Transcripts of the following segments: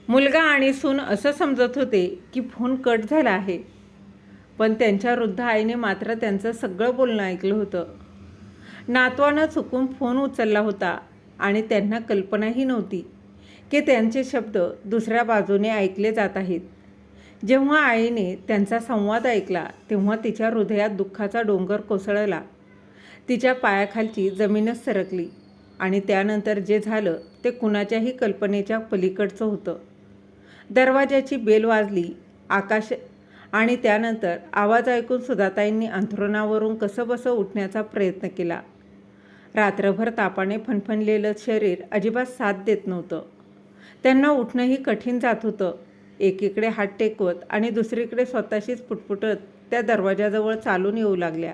मुलगा आणि सून असं समजत होते की फोन कट झाला आहे, पण त्यांच्या वृद्ध आईने मात्र त्यांचं सगळं बोलणं ऐकलं होतं. नातवानं चुकून फोन उचलला होता आणि त्यांना कल्पनाही नव्हती की त्यांचे शब्द दुसऱ्या बाजूने ऐकले जात आहेत. जेव्हा आईने त्यांचा संवाद ऐकला तेव्हा तिच्या हृदयात दुःखाचा डोंगर कोसळला. तिच्या पायाखालची जमीनच सरकली आणि त्यानंतर जे झालं ते कुणाच्याही कल्पनेच्या पलीकडचं होतं. दरवाजाची बेल वाजली. आकाश आणि त्यानंतर आवाज ऐकून सुधाताईंनी अंथरुणावरून कसंबसं उठण्याचा प्रयत्न केला. रात्रभर तापाने फणफणलेलं शरीर अजिबात साथ देत नव्हतं. त्यांना उठणंही कठीण जात होतं. एकीकडे हात टेकवत आणि दुसरीकडे स्वतःशीच पुटपुटत त्या दरवाजाजवळ चालून येऊ लागल्या.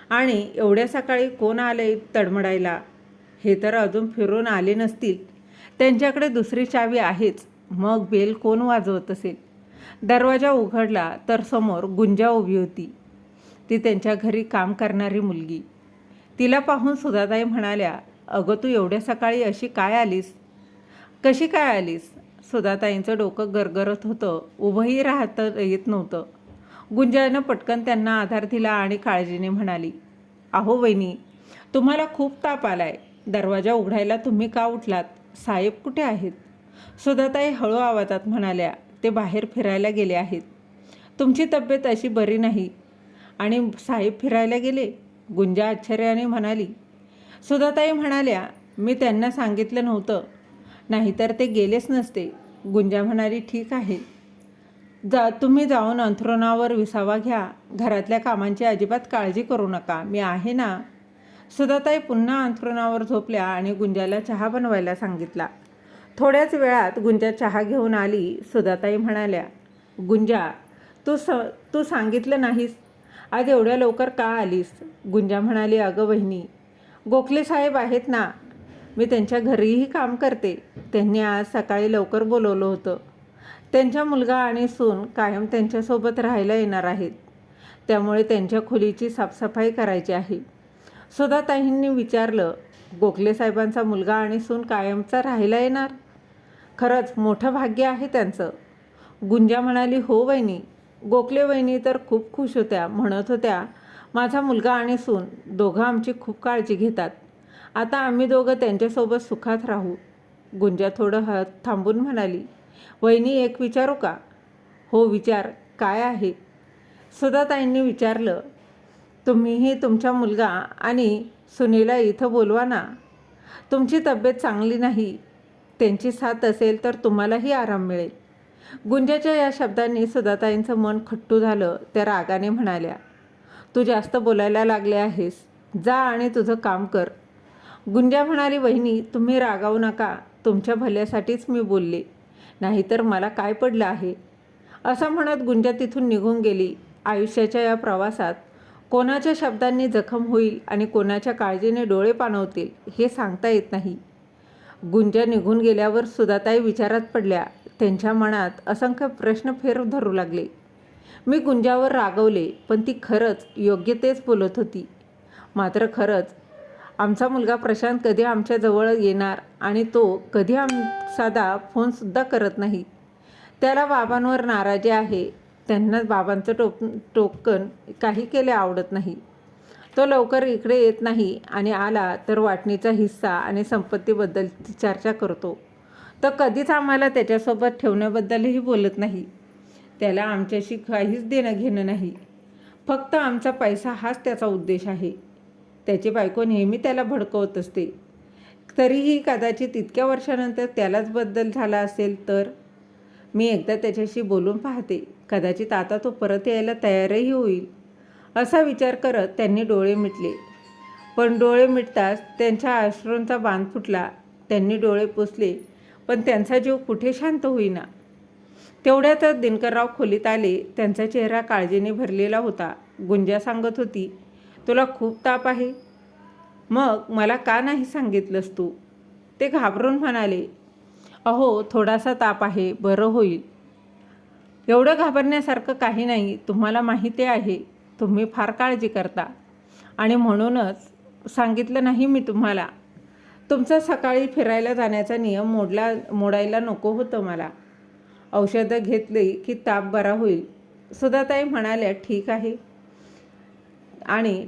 आणि एवढ्या सकाळी कोण आले तडमडायला? हे तर अजून फिरून आले नसतील. त्यांच्याकडे दुसरी चावी आहेच. मग बेल कोण वाजवत असेल? दरवाजा उघडला तर समोर गुंजा उभी होती. ती त्यांच्या घरी काम करणारी मुलगी. तिला पाहून सुधाताई म्हणाल्या, अगं तू एवढ्या सकाळी अशी काय आलीस? कशी काय आलीस? सुधाताईंचं डोकं गरगरत होतं. उभंही राहता येत नव्हतं. गुंजानं पटकन त्यांना आधार दिला आणि काळजीने म्हणाली, अहो वहिनी, तुम्हाला खूप ताप आलाय. दरवाजा उघडायला तुम्ही का उठलात? साहेब कुठे आहेत? सुधाताई हळू आवाजात म्हणाल्या, ते बाहेर फिरायला गेले आहेत. तुमची तब्येत अशी बरी नाही आणि साहेब फिरायला गेले? गुंजा आश्चर्याने म्हणाली. सुधाताई म्हणाल्या, मी त्यांना सांगितलं नव्हतं, नाहीतर ते गेलेच नसते. गुंजा म्हणाली, ठीक आहे, तुम्ही जाऊन अंथरुणावर विसावा घ्या. घरातल्या कामांची अजिबात काळजी करू नका, मी आहे ना. सुधाताई पुन्हा अंथरुणावर झोपल्या आणि गुंजाला चहा बनवायला सांगितला. थोड्याच वेळात गुंजा चहा घेऊन आली. सुधाताई म्हणाल्या, गुंजा, तू सांगितलं नाहीस, आज एवढ्या लवकर का आलीस? गुंजा म्हणाली, अगं बहिणी, गोखले साहेब आहेत ना, मी त्यांच्या घरीही काम करते. त्यांनी आज सकाळी लवकर बोलवलं होतं. त्यांचा मुलगा आणि सून कायम त्यांच्यासोबत राहायला येणार आहेत, त्यामुळे त्यांच्या खोलीची साफसफाई करायची आहे. सुधाताईंनी विचारलं, गोखले साहेबांचा मुलगा आणि सून कायमचा राहायला येणार? खरंच मोठं भाग्य आहे त्यांचं. गुंजा म्हणाली, हो वहिनी, गोखले वहिनी तर खूप खुश होत्या. म्हणत होत्या, माझा मुलगा आणि सून दोघं आमची खूप काळजी घेतात. आता आम्ही दोघं त्यांच्यासोबत सुखात राहू. गुंजा थोडं थांबून म्हणाली, वहिनी, एक विचारू का? हो विचार, काय आहे? सुधाताईंनी विचारलं, तुम्हीही तुमचा मुलगा आणि सुनेला इथं बोलवा ना. तुमची तब्येत चांगली नाही, त्यांची साथ असेल तर तुम्हालाही आराम मिळेल. गुंजाच्या या शब्दांनी सुधाताईंचं मन खट्टू झालं. त्या रागाने म्हणाल्या, तू जास्त बोलायला लागले आहेस, जा आणि तुझं काम कर. गुंजा म्हणाली, वहिनी, तुम्ही रागावू नका, तुमच्या भल्यासाठीच मी बोलले, नाहीतर मला काय पडलं आहे? असं म्हणत गुंजा तिथून निघून गेली. आयुष्याच्या या प्रवासात कोणाच्या शब्दांनी जखम होईल आणि कोणाच्या काळजीने डोळे पाणवतील हे सांगता येत नाही. गुंजा निघून गेल्यावर सुधाताई विचारात पडल्या. त्यांच्या मनात असंख्य प्रश्न फेर धरू लागले. मी गुंजावर रागवले, पण ती खरंच योग्य तेच बोलत होती. मात्र खरंच आमचा मुलगा प्रशांत कधी आमच्याजवळ येणार आणि तो कधी साधा फोनसुद्धा करत नाही. त्याला बाबांवर नाराजी आहे. त्यांना बाबांचं टोकन काही केले आवडत नाही. तो लवकर इकडे येत नाही आणि आला तर वाटणीचा हिस्सा आणि संपत्तीबद्दल चर्चा करतो. तो कधीच आम्हाला त्याच्यासोबत ठेवण्याबद्दलही बोलत नाही. त्याला आमच्याशी काहीच देणं घेणं नाही. फक्त आमचा पैसा हाच त्याचा उद्देश आहे. त्याची बायको नेहमी त्याला भडकवत असते. तरीही कदाचित इतक्या वर्षानंतर त्यालाच बदल झाला असेल तर? मी एकदा त्याच्याशी बोलून पाहते, कदाचित आता तो परत यायला तयारही होईल. असा विचार करत त्यांनी डोळे मिटले. पण डोळे मिटताच त्यांच्या अश्रूंचा बांध फुटला. त्यांनी डोळे पुसले, पण त्यांचा जीव कुठे शांत होईना. तेवढ्यातच दिनकरराव खोलीत आले. त्यांचा चेहरा काळजीने भरलेला होता. गुंजा सांगत होती, तुला खूप ताप आहे? मग मला का नाही सांगितलंस तू? ते घाबरून म्हणाले, अहो थोडासा ताप आहे, बरं होईल. एवढं घाबरण्यासारखं काही नाही. तुम्हाला माहिती आहे, तुम्ही फार काळजी करता आणि म्हणूनच सांगितलं नाही मी तुम्हाला. तुमचा सकाळी फिरायला जाण्याचा नियम मोडायला नको होतं मला. औषधं घेतली की ताप बरा होईल. सुधाताई म्हणाल्या, ठीक आहे.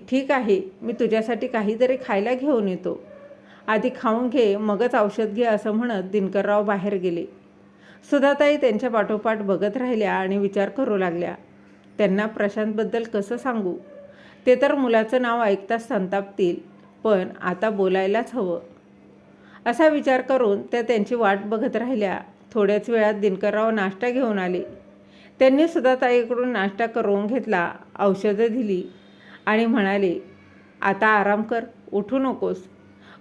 ठीक आहे, मी तुझ्यासाठी काहीतरी खायला घेऊन येतो. आधी खाऊन घे, मगच औषध घे, असं म्हणत दिनकरराव बाहेर गेले. सुधाताई त्यांच्या पाठोपाठ बघत राहिल्या आणि विचार करू लागल्या. त्यांना प्रशांतबद्दल कसं सांगू? ते तर मुलाचं नाव ऐकताच संतापतील, पण आता बोलायलाच हवं. असा विचार करून त्या त्यांची वाट बघत राहिल्या. थोड्याच वेळात दिनकरराव नाश्ता घेऊन आले. त्यांनी सुधाताईकडून नाश्ता करून घेतला, औषधं दिली आणि म्हणाले, आता आराम कर, उठू नकोस.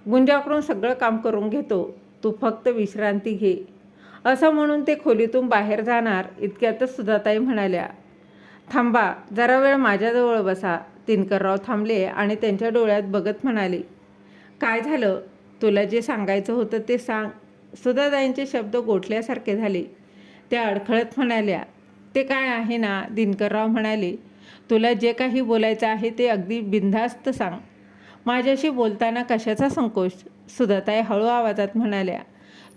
गुंजाकडून सगळं काम करून घेतो, तू फक्त विश्रांती घे. असं म्हणून ते खोलीतून बाहेर जाणार इतक्यातच सुधाताई म्हणाल्या, थांबा, जरा वेळ माझ्याजवळ बसा. दिनकरराव थांबले आणि त्यांच्या डोळ्यात बघत म्हणाले, काय झालं? तुला जे सांगायचं होतं ते सांग. सुधाताईंचे शब्द गोठल्यासारखे झाले. त्या अडखळत म्हणाल्या, ते काय आहे ना. दिनकरराव म्हणाले, तुला जे काही बोलायचं आहे ते अगदी बिनधास्त सांग. माझ्याशी बोलताना कशाचा संकोच? सुधाताई हळू आवाजात म्हणाल्या,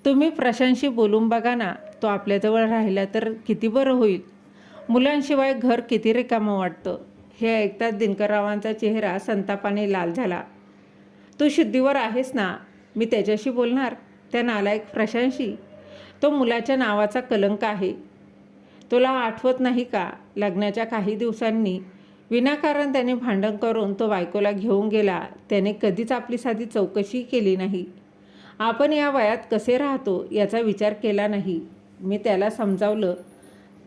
तुम्ही प्रशांतशी बोलून बघा ना. तो आपल्याजवळ राहिला तर किती बरं होईल. मुलांशिवाय घर किती रिकामं वाटतं. हे ऐकताच दिनकररावांचा चेहरा संतापाने लाल झाला. तू शुद्धीवर आहेस ना. मी त्याच्याशी बोलणार? त्या नालायक प्रशांतशी? तो मुलाच्या नावाचा कलंक आहे. तुला आठवत नाही का? लग्नाच्या काही दिवसांनी विनाकारण त्याने भांडण करून तो बायकोला घेऊन गेला. त्याने कधीच आपली साधी चौकशी केली नाही. आपण या वयात कसे राहतो याचा विचार केला नाही. मी त्याला समजावलं,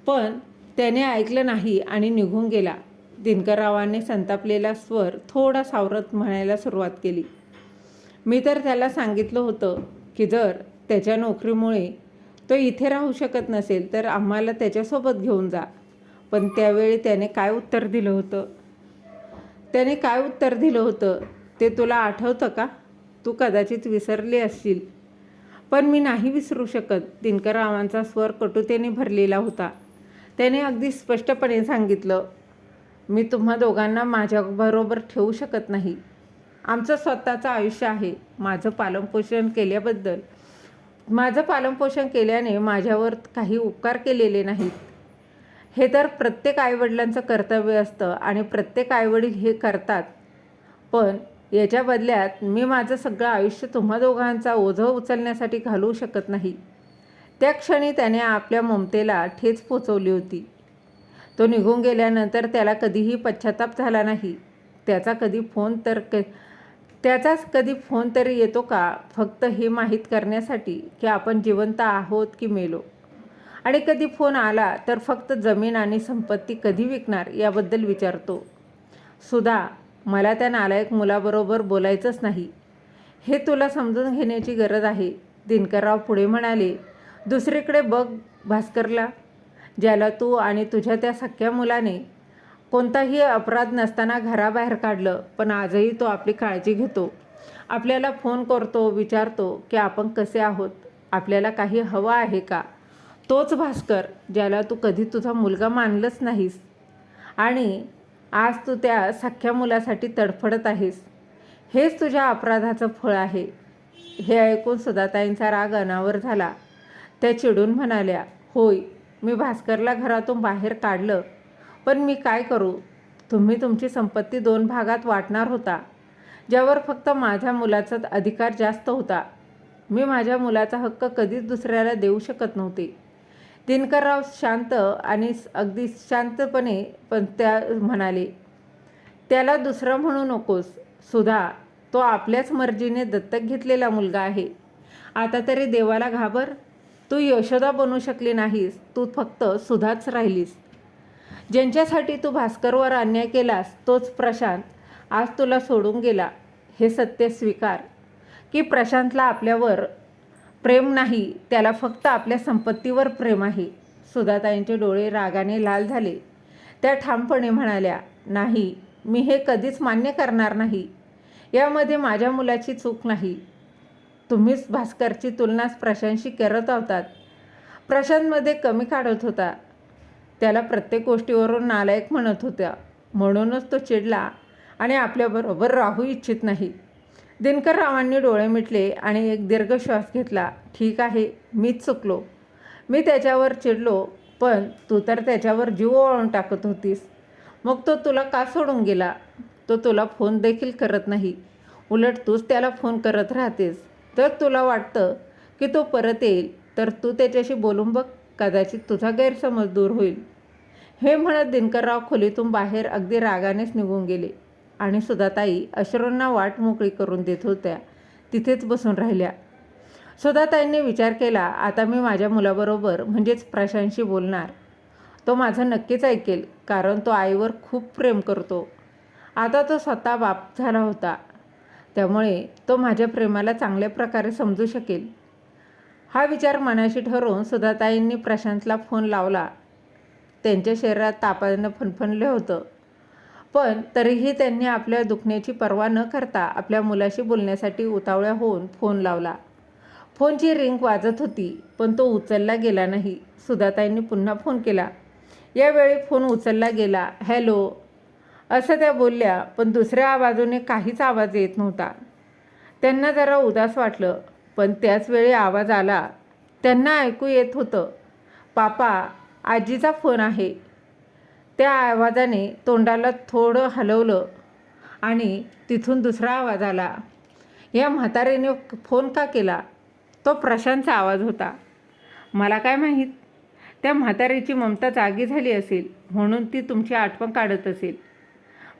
पण त्याने ऐकलं नाही आणि निघून गेला. दिनकररावांनी संतापलेला स्वर थोडा सावरत म्हणायला सुरुवात केली, मी तर त्याला सांगितलं होतं की जर त्याच्या नोकरीमुळे तो इथे राहू शकत नसेल तर आम्हाला त्याच्यासोबत घेऊन जा. पण त्यावेळी त्याने काय उत्तर दिलं होतं? ते तुला आठवतं का? तू कदाचित विसरली असशील, पण मी नाही विसरू शकत. दिनकररावांचा स्वर कटुतेने भरलेला होता. त्याने अगदी स्पष्टपणे सांगितलं, मी तुम्हा दोघांना माझ्याबरोबर ठेवू शकत नाही. आमचं स्वतःचं आयुष्य आहे. माझं पालनपोषण केल्याने माझ्यावर काही उपकार केलेले नाहीत. हे तर प्रत्येक आईवडिलांचं कर्तव्य असतं आणि प्रत्येक आईवडील हे करतात. पण याच्या बदल्यात मी माझं सगळं आयुष्य तुम्हा दोघांचा ओझं उचलण्यासाठी घालवू शकत नाही. त्या क्षणी त्याने आपल्या ममतेला ठेच पोचवली होती. तो निघून गेल्यानंतर त्याला कधीही पश्चाताप झाला नाही. त्याचाच कधी फोन तरी येतो का? फक्त हे माहीत करण्यासाठी की आपण जिवंत आहोत की मेलो. आणि कधी फोन आला तर फक्त जमीन आणि संपत्ती कधी विकणार याबद्दल विचारतो. सुधा, मला त्या नालायक मुलाबरोबर बोलायचंच नाही. हे तुला समजून घेण्याची गरज आहे. दिनकरराव पुढे म्हणाले, दुसरीकडे बघ भास्करला, ज्याला तू आणि तुझ्या त्या सख्या मुलाने कोणताही अपराध नसताना घराबाहेर काढलं, पण आजही तो आपली काळजी घेतो. आपल्याला फोन करतो, विचारतो की आपण कसे आहोत, आपल्याला काही हवं आहे का. तोच भास्कर ज्याला तू कधी तुझा मुलगा मानलंच नाहीस आणि आज तू त्या सख्या मुलासाठी तडफडत आहेस. हेच तुझ्या अपराधाचं फळ आहे. हे ऐकून सुधाताईंचा राग अनावर झाला. त्या चिडून म्हणाल्या, होय, मी भास्करला घरातून बाहेर काढलं, पण मी काय करू? तुम्ही तुमची संपत्ती 2 भागात वाटणार होता, ज्यावर फक्त माझ्या मुलाचा अधिकार जास्त होता. मी माझ्या मुलाचा हक्क कधीच दुसऱ्याला देऊ शकत नव्हते. दिनकरराव शांत आणि अगदी शांतपणे पण त्या म्हणाले, त्याला दुसरं म्हणू नकोस सुधा. तो आपल्याच मर्जीने दत्तक घेतलेला मुलगा आहे. आता तरी देवाला घाबर. तू यशोदा बनू शकली नाहीस, तू फक्त सुधाच राहिलीस. ज्यांच्यासाठी तू भास्करवर अन्याय केलास तोच प्रशांत आज तुला सोडून गेला. हे सत्य स्वीकार की प्रशांतला आपल्यावर प्रेम नाही, त्याला फक्त आपल्या संपत्तीवर प्रेम आहे. सुधाताईंचे डोळे रागाने लाल झाले. त्या ठामपणे म्हणाल्या, नाही, मी हे कधीच मान्य करणार नाही. यामध्ये माझ्या मुलाची चूक नाही. तुम्हीच भास्करची तुलना प्रशांतशी करत आहोत. प्रशांतमध्ये कमी काढत होता. त्याला प्रत्येक गोष्टीवरून नालायक म्हणत होत्या. म्हणूनच तो चिडला आणि आपल्याबरोबर राहू इच्छित नाही. दिनकररावांनी डोळे मिटले आणि एक दीर्घ श्वास घेतला. ठीक आहे, मीच चुकलो. मी त्याच्यावर चिडलो, पण तू तर त्याच्यावर जीव ओवाळून टाकत होतीस. मग तो तुला का सोडून गेला? तो तुला फोन देखील करत नाही. उलट तूच त्याला फोन करत राहतेस. जर तुला वाटतं की तो परत येईल तर तू त्याच्याशी बोलून बघ, कदाचित तुझा गैरसमज दूर होईल. हे म्हणत दिनकरराव खोलीतून बाहेर अगदी रागानेच निघून गेले आणि सुधाताई अश्रूंना वाट मोकळी करून देत होत्या तिथेच बसून राहिल्या. सुधाताईंनी विचार केला, आता मी माझ्या मुलाबरोबर म्हणजेच प्रशांतशी बोलणार. तो माझं नक्कीच ऐकेल, कारण तो आईवर खूप प्रेम करतो. आता तो स्वतः बाप झाला होता, त्यामुळे तो माझ्या प्रेमाला चांगल्या प्रकारे समजू शकेल. हा विचार मनाशी ठरवून सुधाताईंनी प्रशांतला फोन लावला. त्यांच्या शरीरात तापाने फणफणले होतं, पण तरीही त्यांनी आपल्या दुखण्याची पर्वा न करता आपल्या मुलाशी बोलण्यासाठी उतावळ्या होऊन फोन लावला. फोनची रिंग वाजत होती, पण तो उचलला गेला नाही. सुधाताईंनी पुन्हा फोन केला. यावेळी फोन उचलला गेला. हॅलो असं त्या बोलल्या, पण दुसऱ्या बाजूने काहीच आवाज येत नव्हता. त्यांना जरा उदास वाटलं, पण त्याचवेळी आवाज आला. त्यांना ऐकू येत होतं, पापा, आजीचा फोन आहे. त्या आवाजाने तोंडाला थोडं हलवलं आणि तिथून दुसरा आवाज आला. या म्हातारीने फोन का केला? तो प्रशांतचा आवाज होता. मला काय माहीत. त्या म्हातारीची ममता जागी झाली असेल, म्हणून ती तुमची आठवण काढत असेल.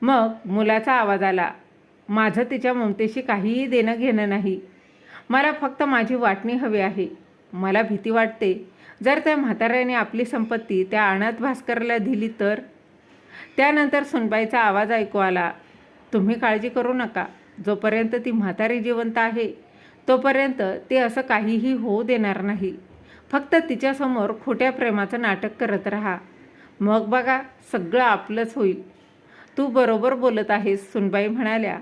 मग मुलाचा आवाज आला. माझं तिच्या ममतेशी काहीही देणं घेणं नाही. मला फक्त माझी वाटणी हवी आहे. मला भीती वाटते, जर त्या म्हाताऱ्याने आपली संपत्ती त्या अनाथ भास्करला दिली तर. त्यानंतर सुनबाईचा आवाज ऐकू आला. तुम्ही काळजी करू नका. जोपर्यंत ती म्हातारी जिवंत आहे तोपर्यंत ते असं काहीही होऊ देणार नाही. फक्त तिच्यासमोर खोट्या प्रेमाचं नाटक करत राहा. मग बघा, सगळं आपलंच होईल. तू बरोबर बोलत आहेस, सुनबाई म्हणाल्या.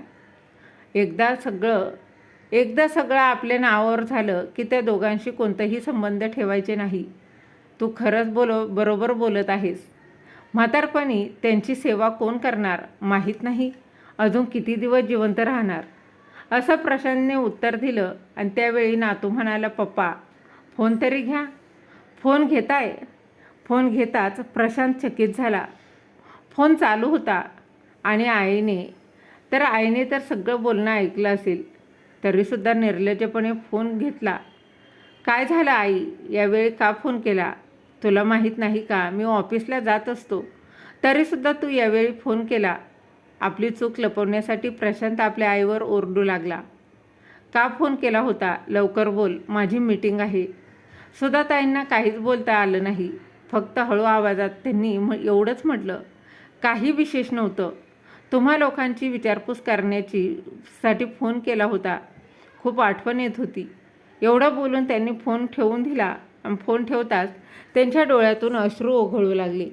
एकदा सगळं आपल्या नावावर झालं की त्या दोघांशी कोणताही संबंध ठेवायचे नाही. तू खरंच बरोबर बोलत आहेस. म्हातारपणी त्यांची सेवा कोण करणार माहीत नाही. अजून किती दिवस जिवंत राहणार, असं प्रशांतने उत्तर दिलं. आणि त्यावेळी नातू म्हणाला, पप्पा, फोन तरी घ्या. फोन घेताय? फोन घेताच प्रशांत चकित झाला. फोन चालू होता आणि आईने तर सगळं बोलणं ऐकलं असेल, तरीसुद्धा निर्लज्जपणे फोन घेतला. काय झालं आई, यावेळी का फोन केला? तुला माहीत नाही का, मी ऑफिसला जात असतो, तरीसुद्धा तू यावेळी फोन केला. आपली चूक लपवण्यासाठी प्रशांत आपल्या आईवर ओरडू लागला. का फोन केला होता? लवकर बोल, माझी मीटिंग आहे. सुधाताईंना काहीच बोलता आलं नाही. फक्त हळू आवाजात त्यांनी एवढंच म्हटलं, काही विशेष नव्हतं. तुम्हा लोकांची विचारपूस करण्यासाठी फोन केला होता. खूप आठवण येत होती. एवढं बोलून त्यांनी फोन ठेवून दिला. आणि फोन ठेवताच त्यांच्या डोळ्यातून अश्रू ओघळू लागले.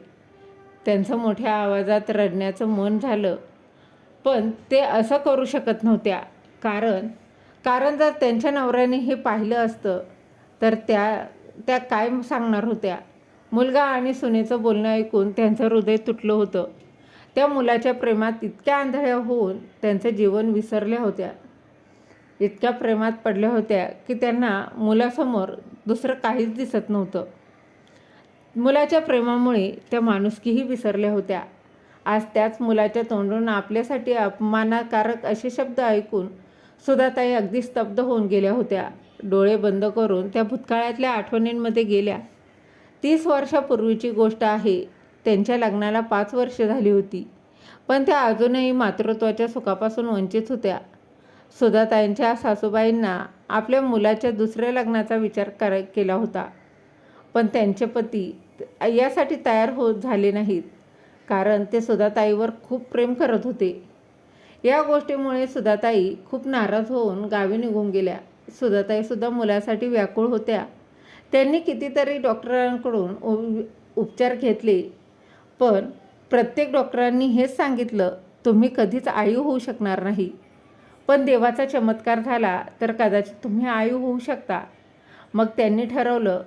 त्यांचं मोठ्या आवाजात रडण्याचं मन झालं, पण ते असं करू शकत नव्हत्या. कारण जर त्यांच्या नवऱ्याने हे पाहिलं असतं तर त्या काय सांगणार होत्या? मुलगा आणि सुनेचं बोलणं ऐकून त्यांचं हृदय तुटलं होतं. त्या मुलाच्या प्रेमात इतक्या आंधळ्या होऊन त्यांचं जीवन विसरल्या होत्या. इतक्या प्रेमात पडल्या होत्या की त्यांना मुलासमोर दुसरं काहीच दिसत नव्हतं. मुलाच्या प्रेमामुळे त्या माणुसकीही विसरल्या होत्या. आज त्याच मुलाच्या तोंडून आपल्यासाठी अपमानकारक असे शब्द ऐकून सुधाताई अगदी स्तब्ध होऊन गेल्या होत्या. डोळे बंद करून त्या भूतकाळातल्या आठवणींमध्ये गेल्या. 30 वर्षापूर्वीची गोष्ट आहे. त्यांच्या लग्नाला 5 वर्ष झाली होती, पण त्या अजूनही मातृत्वाच्या सुखापासून वंचित होत्या. सुधाताईंच्या सासूबाईंना आपल्या मुलाच्या दुसऱ्या लग्नाचा विचार केला होता, पण त्यांचे पती यासाठी तयार झाले नाहीत, कारण ते सुधाताईवर खूप प्रेम करत होते. या गोष्टीमुळे सुधाताई खूप नाराज होऊन गावी निघून गेल्या. सुधाताईसुद्धा मुलासाठी व्याकुळ होत्या. त्यांनी कितीतरी डॉक्टरांकडून उपचार घेतले, पण प्रत्येक डॉक्टरांनी हेच सांगितलं, तुम्ही कधीच आई होऊ शकणार नाही. पण देवाचा चमत्कार झाला तर कदाचित तुम्ही आई होऊ शकता. मग त्यांनी ठरवलं,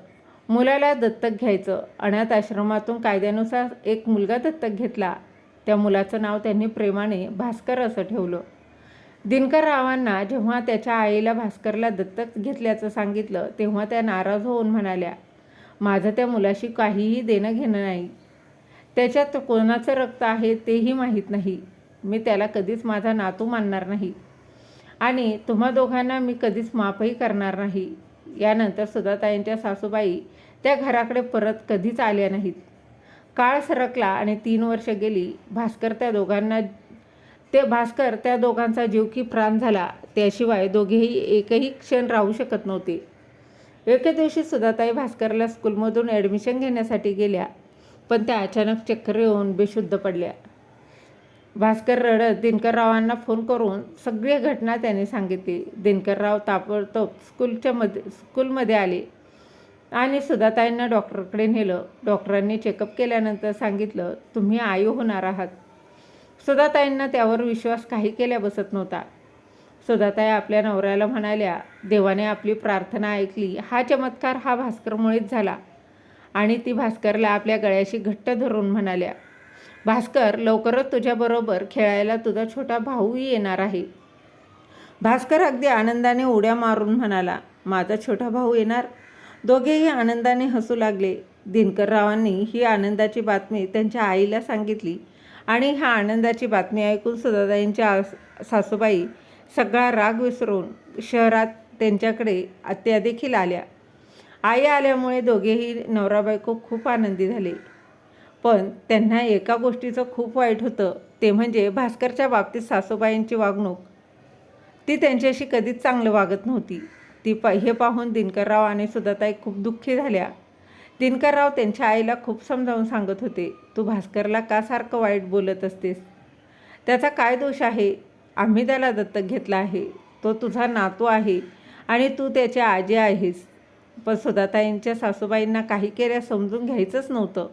मुलाला दत्तक घ्यायचं. अनाथ आश्रमातून कायद्यानुसार एक मुलगा दत्तक घेतला. त्या मुलाचं नाव त्यांनी प्रेमाने भास्कर असं ठेवलं. दिनकररावांना जेव्हा त्याच्या आईला भास्करला दत्तक घेतल्याचं सांगितलं तेव्हा त्या नाराज होऊन म्हणाल्या, माझं त्या मुलाशी काहीही देणं घेणं नाही. त्याच्यात कोणाचं रक्त आहे तेही माहीत नाही. मी त्याला कधीच माझा नातू मानणार नाही आणि तुम्हा दोघांना मी कधीच माफही करणार नाही. यानंतर सुधाताईंच्या सासूबाई त्या घराकडे परत कधीच आल्या नाहीत. काळ सरकला आणि 3 वर्ष गेली. भास्कर त्या दोघांचा जीव की प्राण झाला. त्याशिवाय दोघेही एकही क्षण राहू शकत नव्हते. एके दिवशी सुधाताई भास्करला स्कूलमधून ॲडमिशन घेण्यासाठी गेल्या, पण त्या अचानक चक्कर येऊन बेशुद्ध पडल्या. भास्कर रडत दिनकररावांना फोन करून सगळी घटना त्याने सांगितली. दिनकरराव ताबडतोब स्कूलमध्ये आले आणि सुधाताईंना डॉक्टरकडे नेलं. डॉक्टरांनी चेकअप केल्यानंतर सांगितलं, तुम्ही आई होणार आहात. सुधाताईंना त्यावर विश्वास काही केल्या बसत नव्हता. सुधाताई आपल्या नवऱ्याला म्हणाल्या, देवाने आपली प्रार्थना ऐकली. हा चमत्कार हा भास्करमुळेच झाला. आणि ती भास्करला आपल्या गळ्याशी घट्ट धरून म्हणाल्या, भास्कर, लवकरच तुझ्याबरोबर खेळायला तुझा छोटा भाऊही येणार आहे. भास्कर अगदी आनंदाने उड्या मारून म्हणाला, माझा छोटा भाऊ येणार? दोघेही आनंदाने हसू लागले. दिनकररावांनी ही आनंदाची बातमी त्यांच्या आईला सांगितली आणि ह्या आनंदाची बातमी ऐकून सुधाताईंच्या सासूबाई सगळा राग विसरून शहरात त्यांच्याकडे त्या देखील आल्या. आई आल्यामुळे दोघेही नवरा बायको खूप आनंदी झाले. पण त्यांना एका गोष्टीचं खूप वाईट होतं, ते म्हणजे भास्करच्या बाबतीत सासूबाईंची वागणूक. ती त्यांच्याशी कधीच चांगलं वागत नव्हती. हे पाहून दिनकरराव आणि सुधाताई खूप दुःखी झाल्या. दिनकरराव त्यांच्या आईला खूप समजावून सांगत होते, तू भास्करला का सारखं वाईट बोलत असतेस? त्याचा काय दोष आहे? आम्ही त्याला दत्तक घेतला आहे. तो तुझा नातू आहे आणि तू त्याची आजी आहेस. पण सुधाताईंच्या सासूबाईंना काही केल्या समजून घ्यायचंच नव्हतं.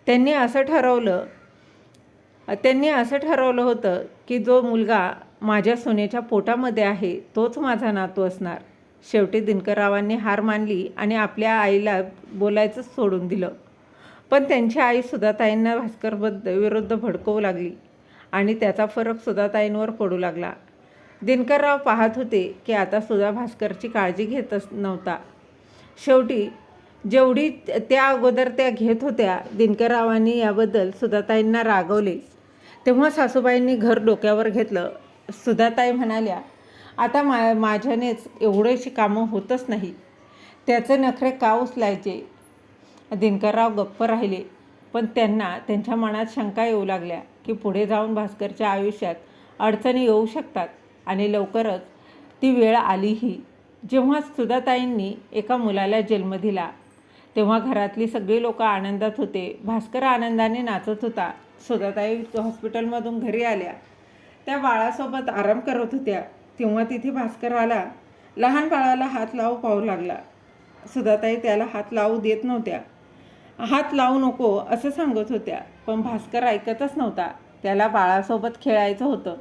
त्यांनी असं ठरवलं होतं की जो मुलगा माझ्या सोन्याच्या पोटामध्ये आहे तोच माझा नातू असणार. शेवटी दिनकररावांनी हार मानली आणि आपल्या आईला बोलायचंच सोडून दिलं. पण त्यांची आई सुधाताईंना विरुद्ध भडकवू लागली आणि त्याचा फरक सुधाताईंवर पडू लागला. दिनकरराव पाहत होते की आता सुधा भास्करची काळजी घेतच नव्हता. शेवटी जेवढी त्या अगोदर त्या घेत होत्या, दिनकररावांनी याबद्दल सुधाताईंना रागवले. तेव्हा सासूबाईंनी घर डोक्यावर घेतलं. सुधाताई म्हणाल्या, आता माझ्यानेच एवढीशी कामं होतच नाही. त्याचे नखरे का उचलायचे? दिनकरराव गप्प राहिले. पण त्यांना त्यांच्या मनात शंका येऊ लागल्या की पुढे जाऊन भास्करच्या आयुष्यात अडचणी येऊ शकतात आणि लवकरच ती वेळ आलीही. जेव्हा सुधाताईंनी एका मुलाला जन्म दिला तेव्हा घरातली सगळी लोक आनंदात होते. भास्कर आनंदाने नाचत होता. सुधाताई हॉस्पिटलमधून घरी आल्या. त्या बाळासोबत आराम करत होत्या. तेव्हा तिथे भास्कर आला. लहान बाळाला हात लावू पाहू लागला. सुधाताई त्याला हात लावू देत नव्हत्या. हात लावू नको असं सांगत होत्या, पण भास्कर ऐकतच नव्हता. त्याला बाळासोबत खेळायचं होतं.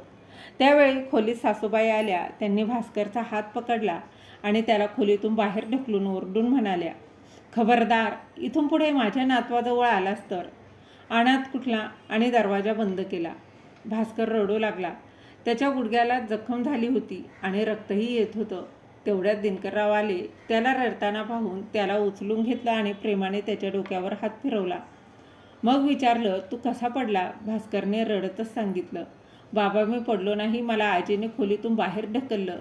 त्यावेळी खोलीत सासूबाई आल्या. त्यांनी भास्करचा हात पकडला आणि त्याला खोलीतून बाहेर ढकलून ओरडून म्हणाल्या, खबरदार, इथून पुढे माझ्या नातवाजवळ आलास तर. अनाथ कुठला, आणि दरवाजा बंद केला. भास्कर रडू लागला. त्याच्या गुडघ्याला जखम झाली होती आणि रक्तही येत होतं. तेवढ्यात दिनकरराव आले. त्याला रडताना पाहून त्याला उचलून घेतलं आणि प्रेमाने त्याच्या डोक्यावर हात फिरवला. मग विचारलं, तू कसा पडला? भास्करने रडतच सांगितलं, बाबा, मी पडलो नाही, मला आजीने खोलीतून बाहेर ढकललं.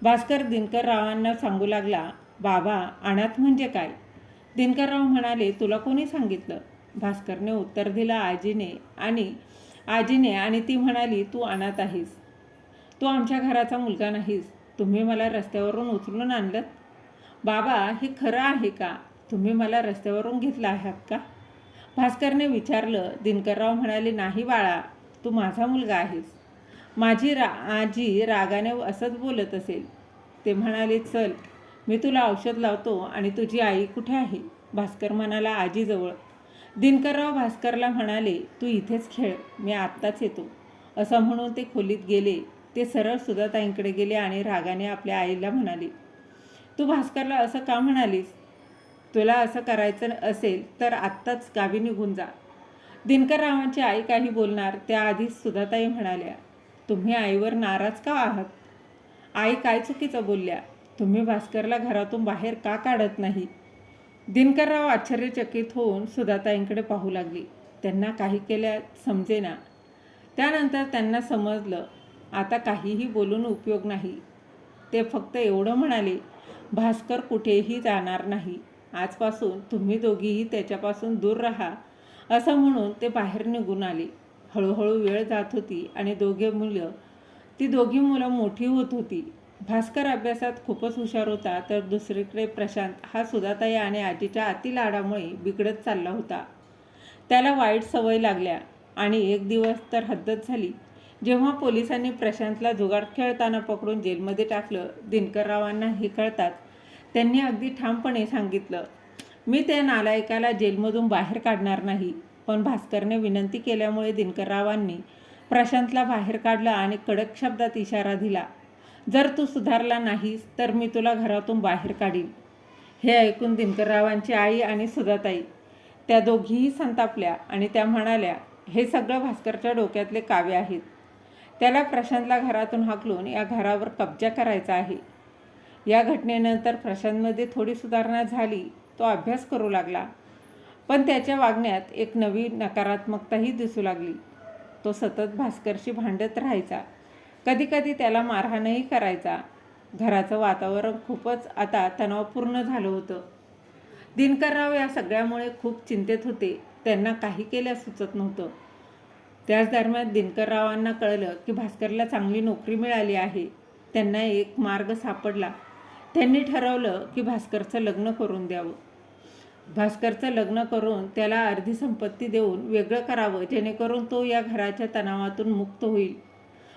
भास्कर दिनकररावांना सांगू लागला, बाबा, अनाथ म्हणजे काय? दिनकरराव म्हणाले, तुला कोणी सांगितलं? भास्करने उत्तर दिलं, आजीने आणि ती म्हणाली, तू अनाथ आहेस. तू आमच्या घराचा मुलगा नाहीस. तुम्ही मला रस्त्यावरून उचलून आणलं. बाबा, हे खरं आहे का? तुम्ही मला रस्त्यावरून घेतला आहात का? भास्करने विचारलं. दिनकरराव म्हणाले, नाही बाळा, तू माझा मुलगा आहेस. माझी आजी रागाने असंच बोलत असेल. ते म्हणाले, चल, मी तुला औषध लावतो. आणि तुझी आई कुठे आहे? भास्कर म्हणाला, आजीजवळ. दिनकरराव भास्करला म्हणाले, तू इथेच खेळ, मी आत्ताच येतो. असं म्हणून ते खोलीत गेले. ते सरळ सुधाताईंकडे गेले आणि रागाने आपल्या आईला म्हणाले, तू भास्करला असं का म्हणालीस? तुला असं करायचं असेल तर आत्ताच गावी निघून जा. दिनकररावांची आई काही बोलणार त्याआधीच सुधाताई म्हणाल्या, तुम्ही आईवर नाराज का आहात? आई काय चुकीचं बोलल्या? तुम्ही भास्करला घरातून बाहेर का काढत नाही? दिनकरराव आश्चर्यचकित होऊन सुधाताईंकडे पाहू लागली. त्यांना काही केल्या समजेना. त्यानंतर त्यांना समजलं, आता काहीही बोलून उपयोग नाही. ते फक्त एवढं म्हणाले, भास्कर कुठेही जाणार नाही. आजपासून तुम्ही दोघीही त्याच्यापासून दूर राहा, असं म्हणून ते बाहेर निघून आले. हळूहळू वेळ जात होती आणि ती दोघी मुलं मोठी होत होती. भास्कर अभ्यासात खूपच हुशार होता, तर दुसरीकडे प्रशांत हा सुधाताई आणि आजीच्या अतिलाडामुळे बिघडत चालला होता. त्याला वाईट सवय लागल्या आणि एक दिवस तर हद्दच झाली. जेव्हा पोलिसांनी प्रशांतला जुगार खेळताना पकडून जेलमध्ये टाकलं, दिनकररावांना हे कळताच त्यांनी अगदी ठामपणे सांगितलं, मी त्या नालायकाला जेलमधून बाहेर काढणार नाही. पण भास्करने विनंती केल्यामुळे दिनकररावांनी प्रशांतला बाहेर काढलं आणि कडक शब्दात इशारा दिला, जर तू सुधारला नाहीस तर मी तुला घरातून बाहेर काढीन. हे ऐकून दिनकररावांची आई आणि सुधाताई त्या दोघीही संतापल्या आणि त्या म्हणाल्या, हे सगळं भास्करच्या डोक्यातले कावे आहेत. त्याला प्रशांतला घरातून हाकलून या घरावर कब्जा करायचा आहे. या घटनेनंतर प्रशांतमध्ये थोडी सुधारणा झाली. तो अभ्यास करू लागला, पण त्याच्या वागण्यात एक नवी नकारात्मकताही दिसू लागली. तो सतत भास्करशी भांडत राहायचा. कधीकधी त्याला मारहाणही करायचा. घराचं वातावरण खूपच आता तणावपूर्ण झालं होतं. दिनकरराव या सगळ्यामुळे खूप चिंतेत होते. त्यांना काही केल्यास सुचत नव्हतं. त्याच दरम्यान दिनकररावांना कळलं की भास्करला चांगली नोकरी मिळाली आहे. त्यांना एक मार्ग सापडला. त्यांनी ठरवलं की भास्करचं लग्न करून द्यावं. भास्करचं लग्न करून त्याला अर्धी संपत्ती देऊन वेगळं करावं, जेणेकरून तो या घराच्या तणावातून मुक्त होईल.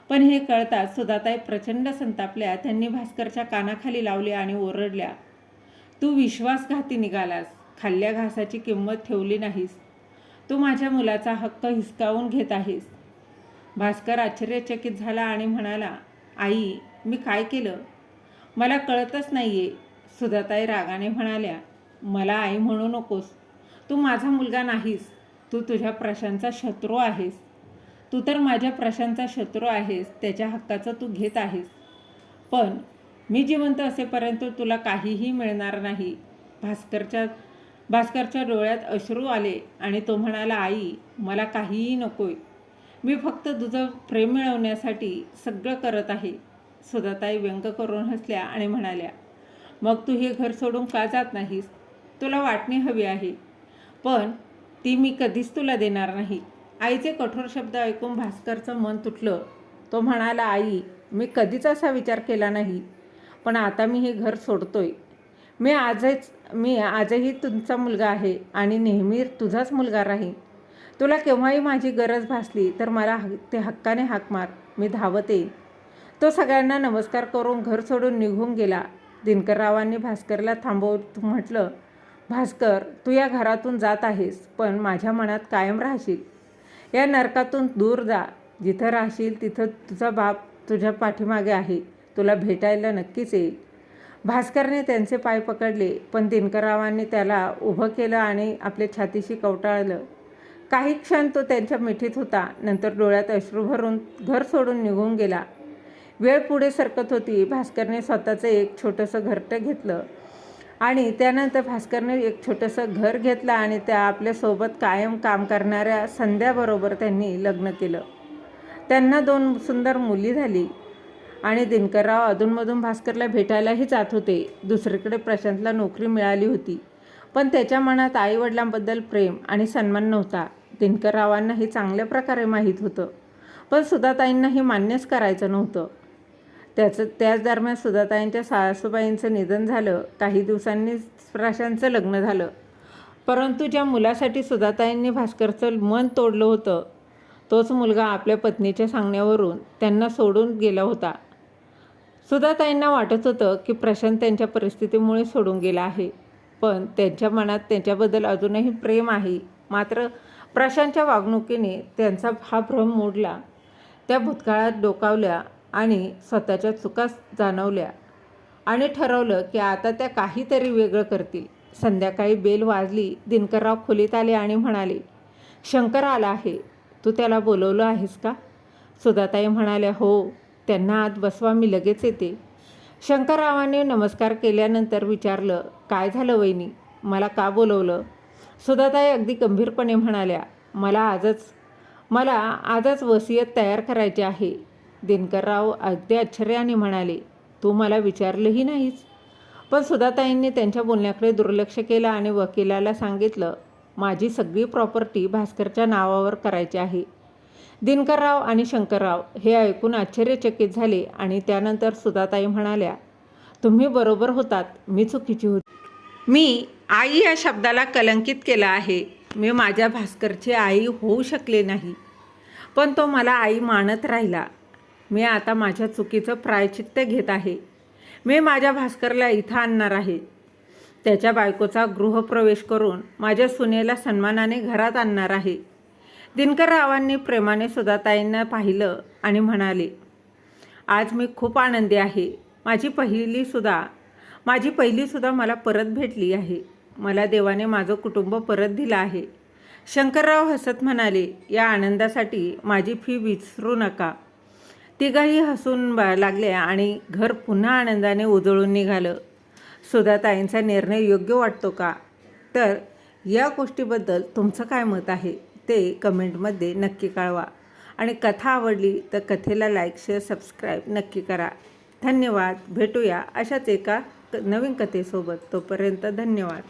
पण हे कळताच सुधाताई प्रचंड संतापल्या. त्यांनी भास्करच्या कानाखाली लावले आणि ओरडल्या, तू विश्वासघाती निघालास. खाल्ल्या घासाची किंमत ठेवली नाहीस. तू माझ्या मुलाचा हक्क हिसकावून घेत आहेस. भास्कर आश्चर्यचकित झाला आणि म्हणाला, आई, मी काय केलं? मला कळतच नाहीये. सुधाताई रागाने म्हणाल्या, मला आई म्हणू नकोस. तू माझा मुलगा नाहीस. तू तुझ्या प्रशांतचा शत्रू आहेस. तू तर माझ्या प्रशांतचा शत्रू आहेस. त्याच्या हक्काचं तू घेत आहेस. पण मी जिवंत असेपर्यंत तुला काहीही मिळणार नाही. भास्करच्या डोळ्यात अश्रू आले आणि तो म्हणाला, आई, मला काहीही नकोय. मी फक्त तुझं प्रेम मिळवण्यासाठी सगळं करत आहे. सुधाताई व्यंग करून हसल्या आणि म्हणाल्या, मग तू हे घर सोडून का जात नाहीस? तुला वाटणी हवी आहे, पण ती मी कधीच तुला देणार नाही. आईचे कठोर शब्द ऐकून भास्करचं मन तुटलं. तो म्हणाला, आई, मी कधीच असा विचार केला नाही, पण आता मी हे घर सोडतोय. मी आजही तुमचा मुलगा आहे आणि नेहमी तुझाच मुलगा राहीन. तुला केव्हाही माझी गरज भासली तर मला ते हक्काने हाक मार. मी धावत येईन. तो सगळ्यांना नमस्कार करून घर सोडून निघून गेला. दिनकररावांनी भास्करला थांबवत म्हटलं, भास्कर, तू या घरातून जात आहेस, पण माझ्या मनात कायम राहशील. या नरकातून दूर जा. जिथं राहशील तिथं तुझा बाप तुझ्या पाठीमागे आहे. तुला भेटायला नक्कीच येईल. भास्करने त्यांचे पाय पकडले, पण दिनकररावांनी त्याला उभं केलं आणि आपल्या छातीशी कवटाळलं. काही क्षण तो त्यांच्या मिठीत होता. नंतर डोळ्यात अश्रू भरून घर सोडून निघून गेला. वेळ पुढे सरकत होती. भास्करने स्वतःचं एक छोटंसं घरटं घेतलं आणि त्यानंतर भास्करने एक छोटंसं घर घेतलं आणि त्या आपल्यासोबत कायम काम करणाऱ्या संध्याबरोबर त्यांनी लग्न केलं. त्यांना 2 सुंदर मुली झाली आणि दिनकरराव अधूनमधून भास्करला भेटायलाही जात होते. दुसरीकडे प्रशांतला नोकरी मिळाली होती, पण त्याच्या मनात आईवडिलांबद्दल प्रेम आणि सन्मान नव्हता. दिनकररावांना हे चांगल्या प्रकारे माहीत होतं, पण सुधाताईंना हे मान्यच करायचं नव्हतं. त्याच दरम्यान सुधाताईंच्या सासूबाईंचं निधन झालं. काही दिवसांनी प्रशांतचं लग्न झालं. परंतु ज्या मुलासाठी सुधाताईंनी भास्करचं मन तोडलं होतं, तोच मुलगा आपल्या पत्नीच्या सांगण्यावरून त्यांना सोडून गेला होता. सुधाताईंना वाटत होतं की प्रशांत त्यांच्या परिस्थितीमुळे सोडून गेला आहे, पण त्यांच्या मनात त्यांच्याबद्दल अजूनही प्रेम आहे. मात्र प्रशांतच्या वागणुकीने त्यांचा हा भ्रम मोडला. त्या भूतकाळात डोकावल्या आणि स्वतःच्या चुका जाणवल्या आणि ठरवलं की आता त्या काहीतरी वेगळं करतील. संध्याकाळी बेल वाजली. दिनकरराव खोलीत आले आणि म्हणाले, शंकर आला आहे. तू त्याला बोलवलं आहेस का? सुधाताई म्हणाल्या, हो, त्यांना आत बसवा, मी लगेच येते. शंकररावांनी नमस्कार केल्यानंतर विचारलं, काय झालं वहिनी, मला का बोलवलं? सुधाताई अगदी गंभीरपणे म्हणाल्या, मला आजच वसियत तयार करायची आहे. दिनकरराव अगदी आश्चर्याने म्हणाले, तू मला विचारलंही नाहीस? पण सुधाताईंनी त्यांच्या बोलण्याकडे दुर्लक्ष केलं आणि वकिलाला सांगितलं, माझी सगळी प्रॉपर्टी भास्करच्या नावावर करायची आहे. दिनकरराव आणि शंकरराव हे ऐकून आश्चर्यचकित झाले आणि त्यानंतर सुधाताई म्हणाल्या, तुम्ही बरोबर होतात, मी चुकीची होती. मी आई या शब्दाला कलंकित केला आहे. मी माझ्या भास्करची आई होऊ शकले नाही, पण तो मला आई मानत राहिला. मी आता माझ्या चुकीचं प्रायश्चित्त घेत आहे. मी माझ्या भास्करला इथं आणणार आहे. त्याच्या बायकोचा गृहप्रवेश करून माझ्या सुनेला सन्मानाने घरात आणणार आहे. दिनकररावांनी प्रेमाने सुधाताईंना पाहिलं आणि म्हणाले, आज मी खूप आनंदी आहे. माझी पहिलीसुद्धा मला परत भेटली आहे. मला देवाने माझं कुटुंब परत दिलं आहे. शंकरराव हसत म्हणाले, या आनंदासाठी माझी फी विसरू नका. तिघंही हसून लागले आणि घर पुन्हा आनंदाने उजळून निघालं. सुधाताईंचा निर्णय योग्य वाटतो का? तर या गोष्टीबद्दल तुमचं काय मत आहे ते कमेंटमध्ये नक्की कळवा. आणि कथा आवडली तर कथेला लाईक, शेअर, सबस्क्राईब नक्की करा. धन्यवाद. भेटूया अशाच एका नवीन कथेसोबत. तोपर्यंत धन्यवाद.